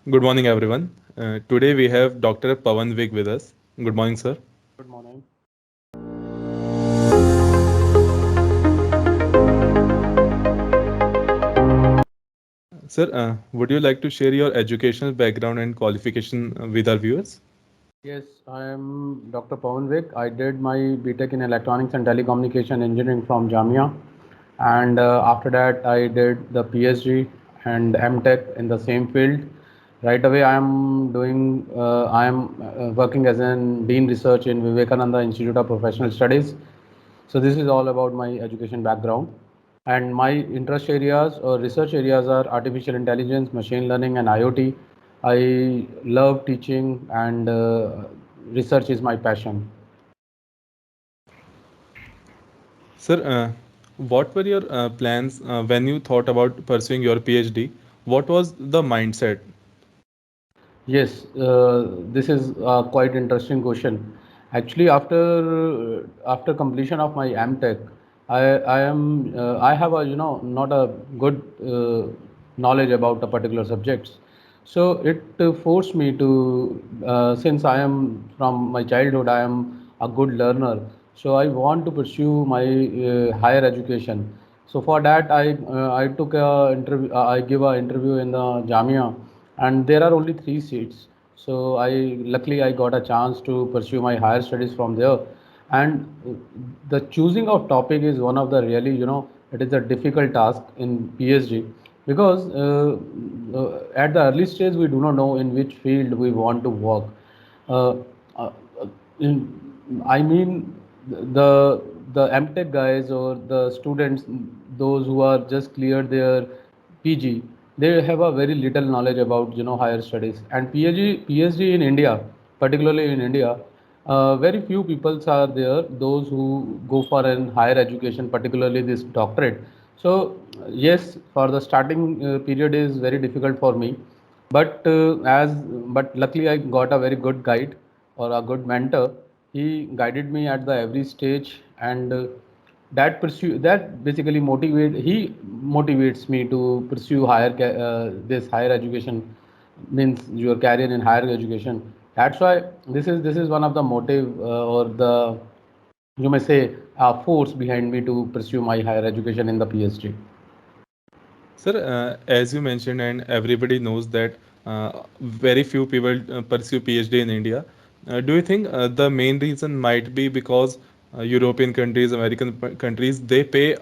Good morning, everyone. Today we have Dr. Pawan Whig with us. Good morning, sir. Good morning. Sir, would you like to share your educational background and qualification with our viewers? Yes, I am Dr. Pawan Whig. I did my BTech in Electronics and Telecommunication Engineering from Jamia, and after that I did the PhD and MTech in the same field. Right away, I am working as an Dean Research in Vivekananda Institute of Professional Studies. So this is all about my education background. And my interest areas or research areas are artificial intelligence, machine learning, and IoT. I love teaching, and research is my passion. Sir, what were your plans when you thought about pursuing your PhD? What was the mindset? Yes, this is a quite interesting question. Actually, after completion of my MTech, I have a not a good knowledge about the particular subjects. So it forced me to since I am from my childhood I am a good learner. So I want to pursue my higher education. So for that I took a interview. I give a interview in the Jamia, and there are only three seats. So I got a chance to pursue my higher studies from there. And the choosing of topic is one of the really it is a difficult task in PhD, because at the early stage we do not know in which field we want to work. Uh, uh, I mean, the MTech guys or the students, those who are just cleared their PG, they have a very little knowledge about higher studies. And PhD in India, particularly in India, very few people are there. Those who go for an higher education, particularly this doctorate. So yes, for the starting period is very difficult for me, but luckily I got a very good guide or a good mentor. He guided me at the every stage, and that basically motivates me to pursue this higher education, means your career in higher education. That's why this is one of the motive, or the you may say force behind me to pursue my higher education in the PhD. Sir, as you mentioned, and everybody knows that very few people pursue PhD in India. Do you think the main reason might be because European countries, American countries, they pay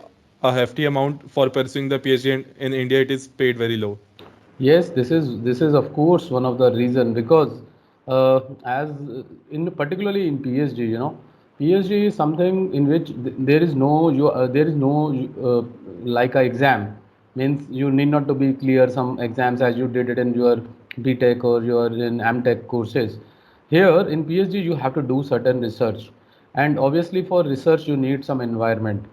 a hefty amount for pursuing the PhD, and in India it is paid very low? Yes, this is of course one of the reason, because as in particularly in PhD, PhD is something in which there is no like a exam, means you need not to be clear some exams as you did it in your BTech or your in MTech courses. Here in PhD you have to do certain research, and obviously for research you need some environment.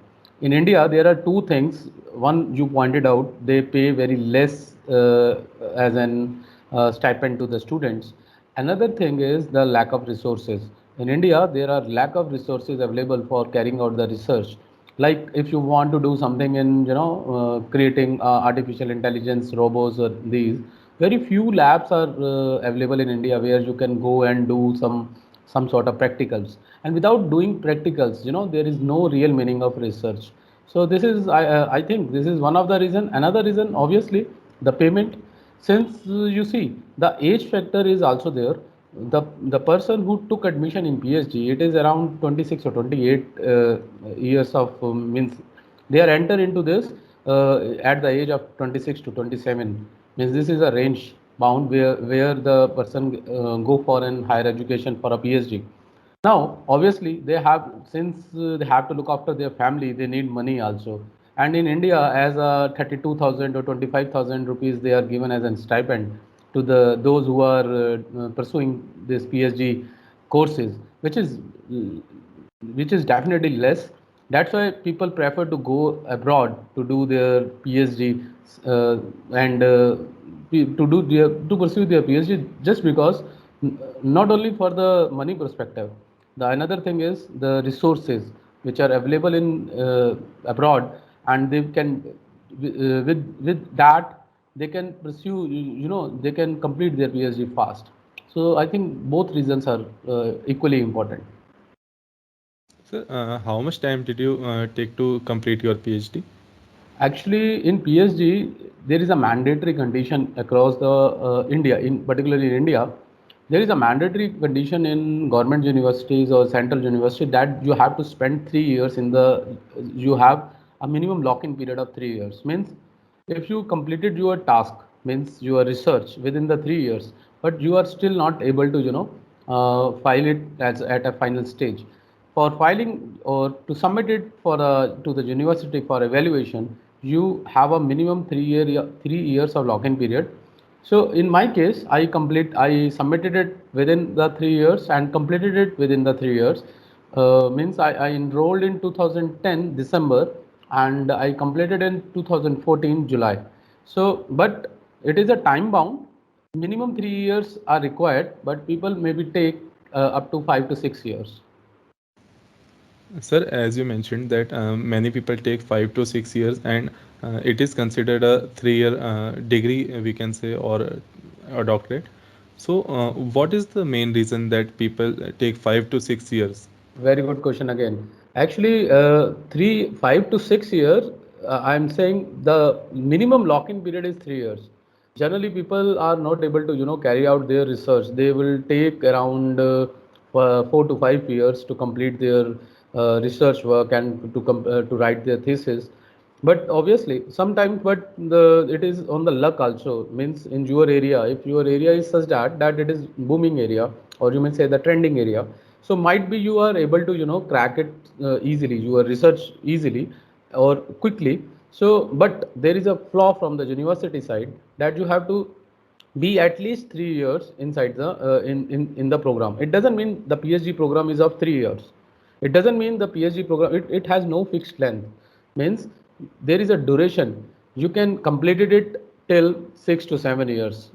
In India, there are two things. One, you pointed out, they pay very less as an stipend to the students. Another thing is the lack of resources. In India, there are lack of resources available for carrying out the research. Like if you want to do something in, creating artificial intelligence robots or these, very few labs are available in India where you can go and do some sort of practicals. And without doing practicals, there is no real meaning of research. So this is I think this is one of the reason. Another reason, obviously, the payment. Since you see the age factor is also there. The person who took admission in PhD, it is around 26 or 28 years of means they are enter into this at the age of 26 to 27, means this is a range bound where the person go for an higher education for a PhD. Now, obviously, they have to look after their family, they need money also. And in India, as a 32,000 or 25,000 rupees, they are given as a stipend to the those who are pursuing this PhD courses, which is definitely less. That's why people prefer to go abroad to do their PhD, and to pursue their PhD, just because not only for the money perspective. The another thing is the resources which are available in abroad, and they can with that they can pursue, they can complete their PhD fast. So I think both reasons are equally important. Sir, how much time did you take to complete your PhD? Actually, in PhD, there is a mandatory condition across the India, in particularly in India, there is a mandatory condition in government universities or central university that you have to spend 3 years in the, you have a minimum lock-in period of 3 years. Means if you completed your task, means your research within the 3 years, but you are still not able to, file it as at a final stage for filing or to submit it for to the university for evaluation, you have a minimum 3 years of lock-in period. So in my case, I submitted it within the 3 years and completed it within the 3 years. Means I enrolled in 2010 December and I completed in 2014 July. So, but it is a time bound. Minimum 3 years are required, but people maybe take up to 5 to 6 years. Sir, as you mentioned that many people take 5 to 6 years, and it is considered a 3 year degree, we can say, or a doctorate. So, what is the main reason that people take 5 to 6 years? Very good question again. Actually, 5 to 6 years. I'm saying the minimum lock-in period is 3 years. Generally, people are not able to, carry out their research. They will take around 4 to 5 years to complete their research work and to write their thesis. But obviously, sometimes, but it is on the luck also. Means in your area, if your area is such that it is booming area, or you may say the trending area, so might be you are able to crack it easily, your research easily or quickly. So, but there is a flaw from the university side that you have to be at least 3 years inside the in the program. It doesn't mean the PhD program is of 3 years. It doesn't mean the PhD program, it has no fixed length. Means there is a duration. You can complete it till 6 to 7 years,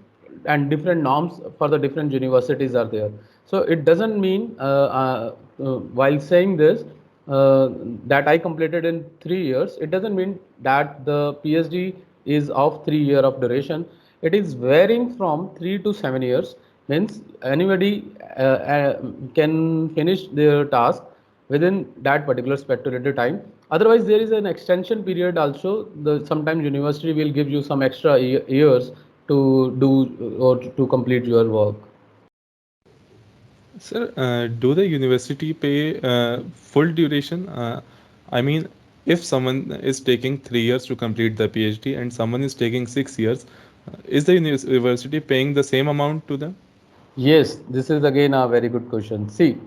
and different norms for the different universities are there. So it doesn't mean while saying this uh, that I completed in 3 years, it doesn't mean that the PhD is of 3 year of duration. It is varying from 3 to 7 years. Means anybody can finish their task within that particular speculative time. Otherwise, there is an extension period also. The sometimes university will give you some extra years to do or to complete your work. Sir, do the university pay full duration? I mean, if someone is taking 3 years to complete the PhD and someone is taking 6 years, is the university paying the same amount to them? Yes, this is again a very good question. See,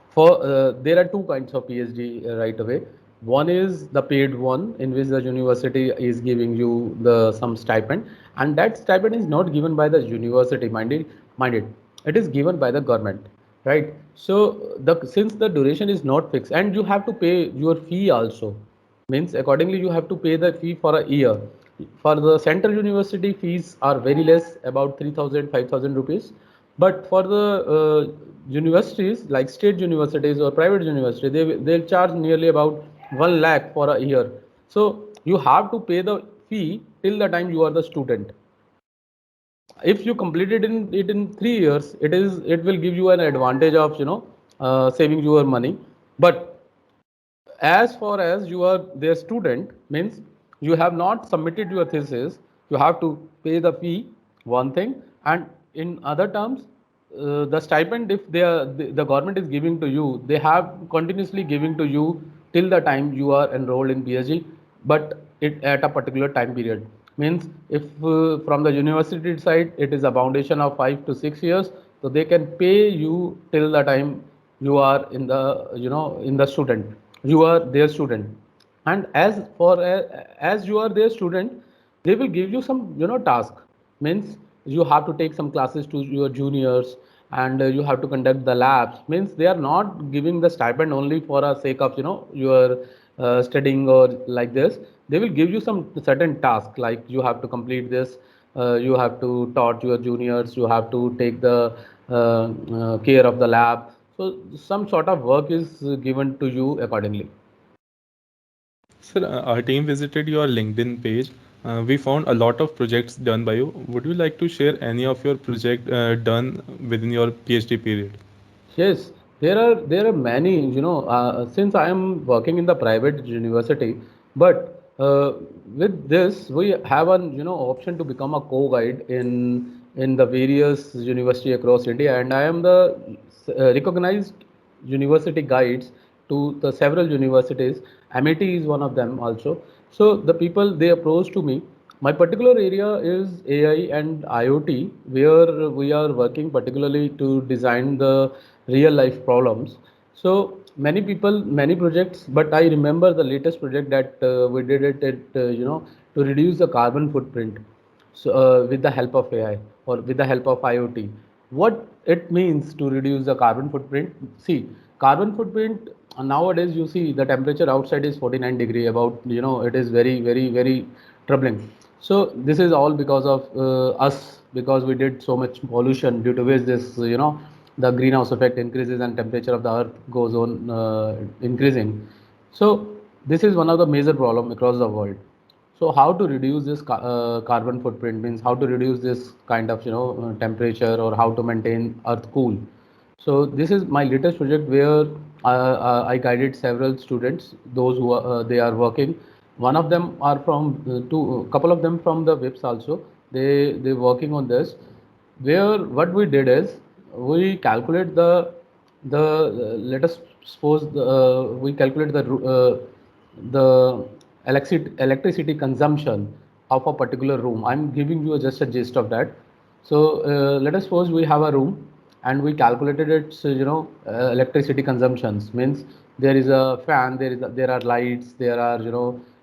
for there are two kinds of PhD right away. One is the paid one, in which the university is giving you the some stipend, and that stipend is not given by the university, minded. It is given by the government, right? So the since the duration is not fixed, and you have to pay your fee also, means accordingly you have to pay the fee for a year. For the central university, fees are very less, about 3,000 5,000 rupees. But for the universities like state universities or private university, they'll charge nearly about 1 lakh for a year. So you have to pay the fee till the time you are the student. If you completed it in 3 years, it will give you an advantage of saving your money. But as far as you are their student, means you have not submitted your thesis, you have to pay the fee, one thing. And in other terms, the stipend, if the government is giving to you, they have continuously giving to you till the time you are enrolled in PhD, but it at a particular time period. Means if from the university side it is a foundation of 5 to 6 years, so they can pay you till the time you are in the in the student, you are their student. And as you are their student, they will give you some task. Means you have to take some classes to your juniors, and you have to conduct the labs. Means they are not giving the stipend only for a sake of your studying or like this. They will give you some certain task, like you have to complete this, you have to taught your juniors, you have to take the care of the lab. So some sort of work is given to you accordingly. Sir, our team visited your LinkedIn page. we found a lot of projects done by you. Would you like to share any of your project done within your PhD period? Yes, there are many, since I am working in the private university, but with this we have an option to become a co-guide in the various university across India, and I am the recognized university guides to the several universities. MIT is one of them also. So the people they approach to me. My particular area is AI and IoT, where we are working particularly to design the real life problems. So many people, many projects, but I remember the latest project that we did it at, to reduce the carbon footprint, so with the help of AI or with the help of IoT. What it means to reduce the carbon footprint? See, carbon footprint nowadays you see the temperature outside is 49 degree. About it is very very very troubling. So this is all because of us, because we did so much pollution, due to which this the greenhouse effect increases and temperature of the earth goes on increasing. So this is one of the major problem across the world. So how to reduce this carbon footprint means how to reduce this kind of temperature, or how to maintain earth cool. So this is my latest project where I guided several students, those who they are working. One of them are from two, couple of them from the WIPS also. They working on this. Where what we did is we calculate the let us suppose we calculate the electricity consumption of a particular room. I'm giving you just a gist of that. So let us suppose we have a room and we calculated its electricity consumptions. Means there is a fan, there are lights, there are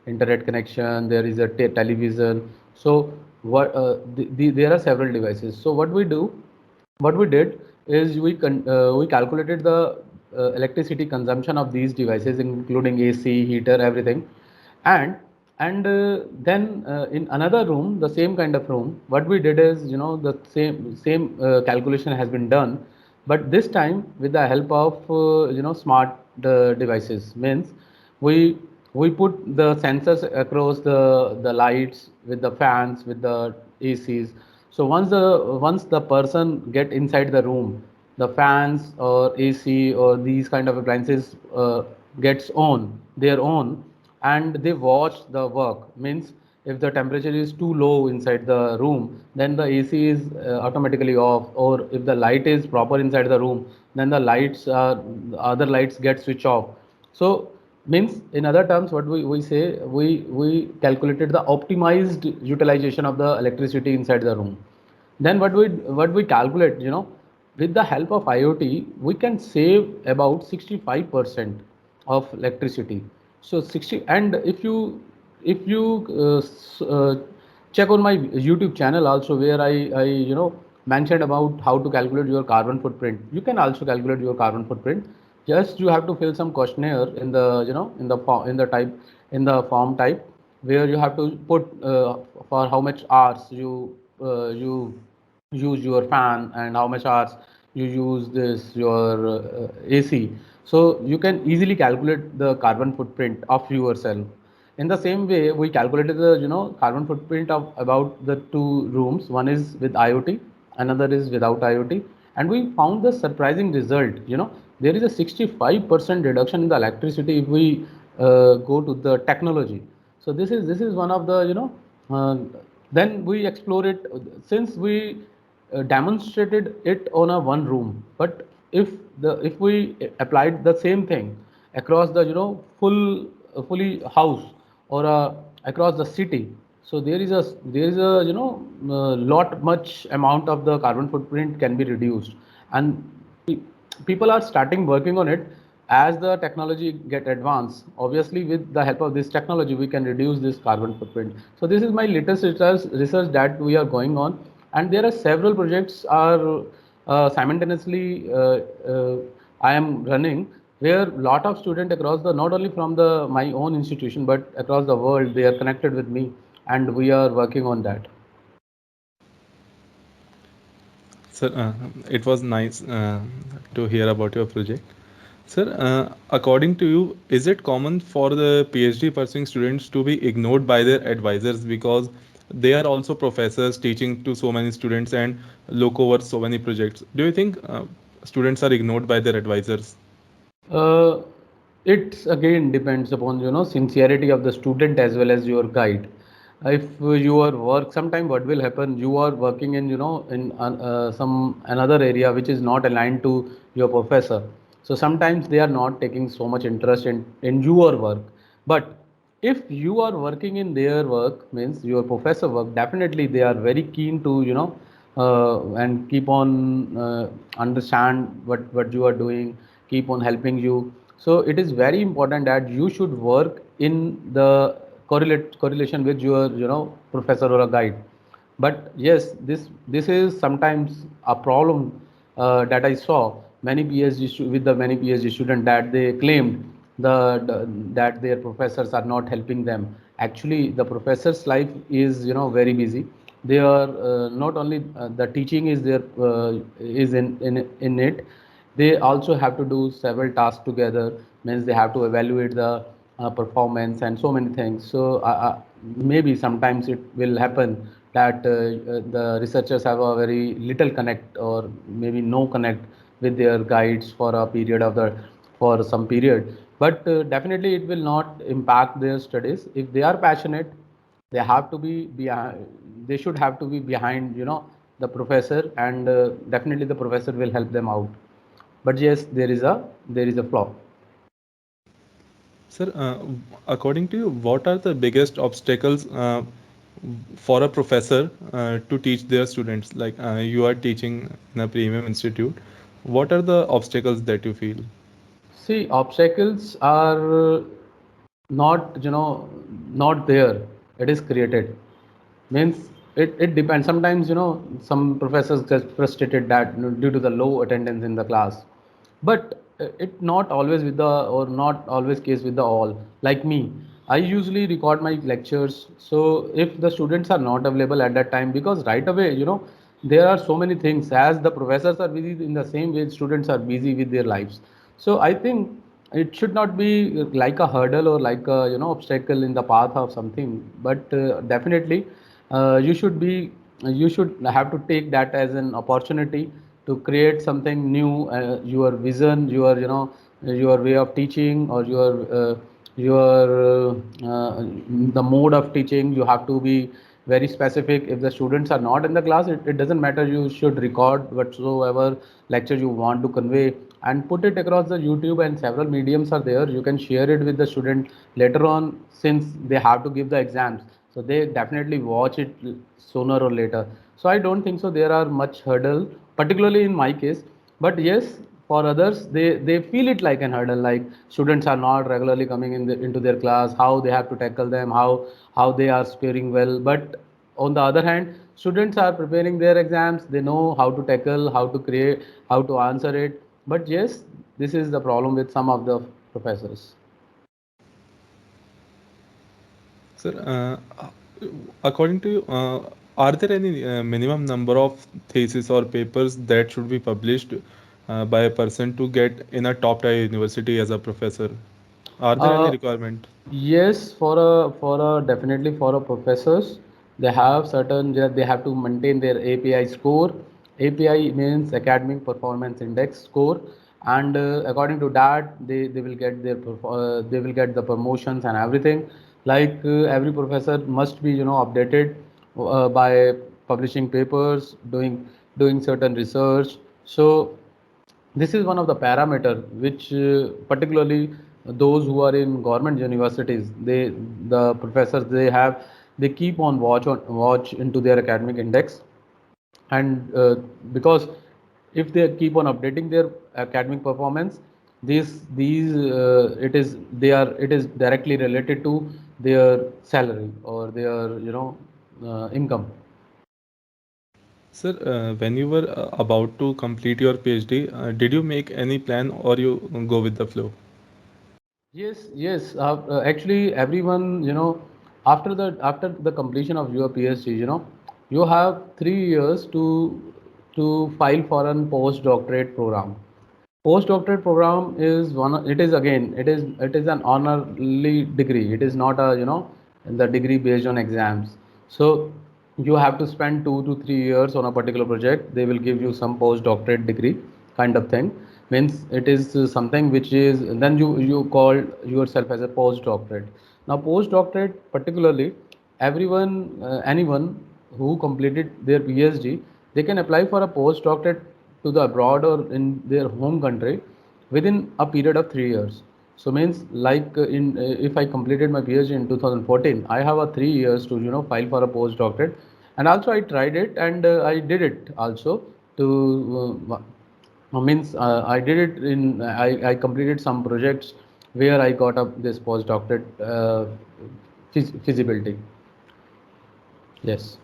internet connection, there is a television. So there are several devices. So what we did is we calculated the electricity consumption of these devices, including AC, heater, everything. And and then in another room, the same kind of room, what we did is the same calculation has been done, but this time with the help of smart devices. Means we we put the sensors across the lights, with the fans, with the ACs. So once the person get inside the room, the fans or AC or these kind of appliances gets on their own, and they watch the work. Means if the temperature is too low inside the room, then the AC is automatically off, or if the light is proper inside the room, then the other lights get switch off. So means in other terms, what we say, we calculated the optimized utilization of the electricity inside the room. Then what we calculate, with the help of IoT, we can save about 65% of electricity. So 60, and if you check on my YouTube channel also, where I mentioned about how to calculate your carbon footprint. You can also calculate your carbon footprint. Just you have to fill some questionnaire in the in the form type, where you have to put for how much hours you use your fan, and how much hours you use this your AC. So you can easily calculate the carbon footprint of yourself. In the same way, we calculated the carbon footprint of about the two rooms. One is with IoT, another is without IoT, and we found the surprising result. There is a 65% reduction in the electricity if we go to the technology. So this is one of the uh, then we explore it, since we demonstrated it on a one room. But if we applied the same thing across the fully house, or across the city, so there is a lot much amount of the carbon footprint can be reduced. And people are starting working on it. As the technology get advanced, obviously with the help of this technology we can reduce this carbon footprint. So this is my latest research that we are going on, and there are several projects are simultaneously I am running, where lot of students across the, not only from the my own institution, but across the world, they are connected with me, and we are working on that. Sir, it was nice to hear about your project. Sir, according to you, is it common for the PhD pursuing students to be ignored by their advisors because they are also professors teaching to so many students and look over so many projects? Do you think students are ignored by their advisors? Uh, it again depends upon sincerity of the student as well as your guide. If your work, sometime what will happen, you are working in in some another area which is not aligned to your professor. So sometimes they are not taking so much interest in your work. But if you are working in their work, means your professor work, definitely they are very keen to and keep on understand what you are doing, keep on helping you. So it is very important that you should work in the correlation with your professor or a guide. But yes, this is sometimes a problem that I saw many with the many PhD students, that they claimed that their professors are not helping them. Actually, the professor's life is very busy. They are not only the teaching is there is in it. They also have to do several tasks together. Means they have to evaluate the performance and so many things. So maybe sometimes it will happen that the researchers have a very little connect or maybe no connect with their guides for a period of the for some period. But definitely it will not impact their studies. If they are passionate, they have to be behind, they should have to be behind the professor, and definitely the professor will help them out. But yes, there is a flaw. Sir, according to you, what are the biggest obstacles for a professor to teach their students? Like you are teaching in a premium institute, what are the obstacles that you feel? See, obstacles are not not there. It is created. Means it depends. Sometimes some professors get frustrated that due to the low attendance in the class. But it not always with the, or not always case with the all. Like me, I usually record my lectures. So if the students are not available at that time, because right away there are so many things, as the professors are busy, in the same way students are busy with their lives. So I think it should not be like a hurdle or like a obstacle in the path of something. But definitely you should have to take that as an opportunity to create something new. Your vision, your way of teaching, or your the mode of teaching, you have to be very specific. If the students are not in the class, it doesn't matter, you should record whatsoever lecture you want to convey and put it across the YouTube, and several mediums are there. You can share it with the student later on, since they have to give the exams. So they definitely watch it sooner or later. So I don't think so there are much hurdle, particularly in my case. But yes, for others, they feel it like an hurdle, like students are not regularly coming into their class, how they have to tackle them, how they are scoring well. But on the other hand, students are preparing their exams, they know how to tackle, how to create, how to answer it. But yes, this is the problem with some of the professors. Sir, according to you, are there any minimum number of theses or papers that should be published by a person to get in a top tier university as a professor? Are there any Uh, requirement? yes, for a definitely for a professors, they have certain, they have to maintain their API score. API means academic performance index score, and according to that, they will get they will get the promotions and everything. Like every professor must be updated by publishing papers, doing certain research. So this is one of the parameter which particularly those who are in government universities, the professors, they keep on watch into their academic index. And because if they keep on updating their academic performance, these it is they are it is directly related to their salary or their income. Sir, when you were about to complete your PhD, did you make any plan or you go with the flow? Yes, yes. Actually, everyone, after the completion of your PhD, you have 3 years to file for an postdoctorate program. Postdoctorate program is one. It is again. It is an honorary degree. It is not a the degree based on exams. So you have to spend 2 to 3 years on a particular project. They will give you some postdoctorate degree kind of thing. Means it is something which is then you call yourself as a postdoctorate. Now postdoctorate particularly everyone anyone who completed their PhD, they can apply for a postdoctorate to the abroad or in their home country within a period of 3 years. So means like in if I completed my PhD in 2014, I have a 3 years to file for a postdoctorate, and also I tried it and I did it also to means I did it in I completed some projects where I got up this postdoctorate feasibility. Yes.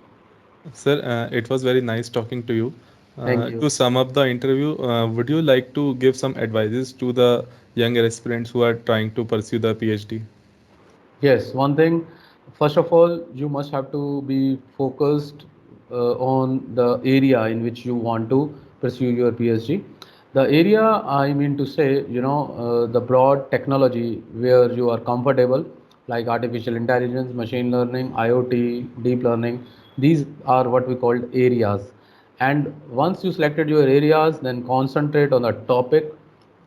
Sir, it was very nice talking to you. Thank you. To sum up the interview, would you like to give some advices to the younger aspirants who are trying to pursue the PhD? Yes, one thing, first of all, you must have to be focused on the area in which you want to pursue your PhD. The area, I mean to say, the broad technology where you are comfortable, like artificial intelligence, machine learning, IoT, deep learning, these are what we call areas. And once you selected your areas, then concentrate on the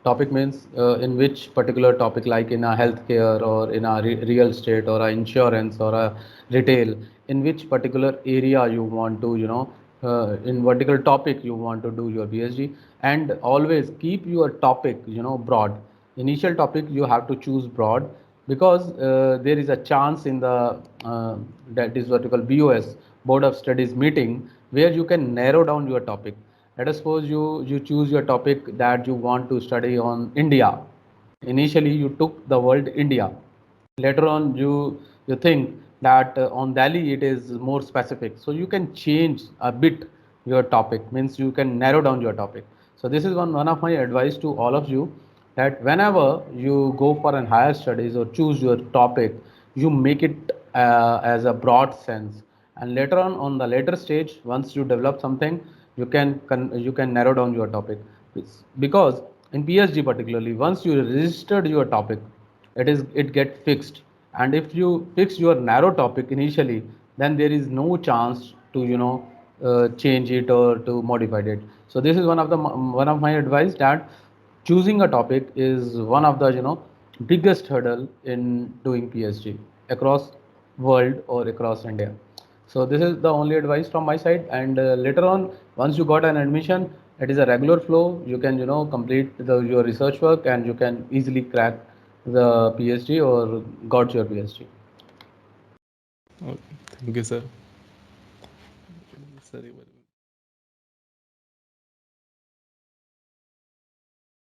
topic means in which particular topic, like in a healthcare or in a real estate or a insurance or a retail, in which particular area you want to in vertical topic you want to do your PhD. And always keep your topic broad. Initial topic you have to choose broad, because there is a chance in the that is what you call BOS, board of studies meeting, where you can narrow down your topic. Let us suppose you choose your topic that you want to study on India. Initially you took the word India. Later on you think that on Delhi it is more specific, so you can change a bit your topic, means you can narrow down your topic. So this is one of my advice to all of you, that whenever you go for an higher studies or choose your topic, you make it as a broad sense, and later on the later stage, once you develop something, you can narrow down your topic. Because in PhD particularly, once you registered your topic, it get fixed. And if you fix your narrow topic initially, then there is no chance to change it or to modify it. So this is one of my advice, that choosing a topic is one of the biggest hurdle in doing PhD across world or across India. So this is the only advice from my side. And later on, once you got an admission, it is a regular flow. You can complete your research work, and you can easily crack the PhD or got your PhD. Okay. Thank you, sir. Sorry.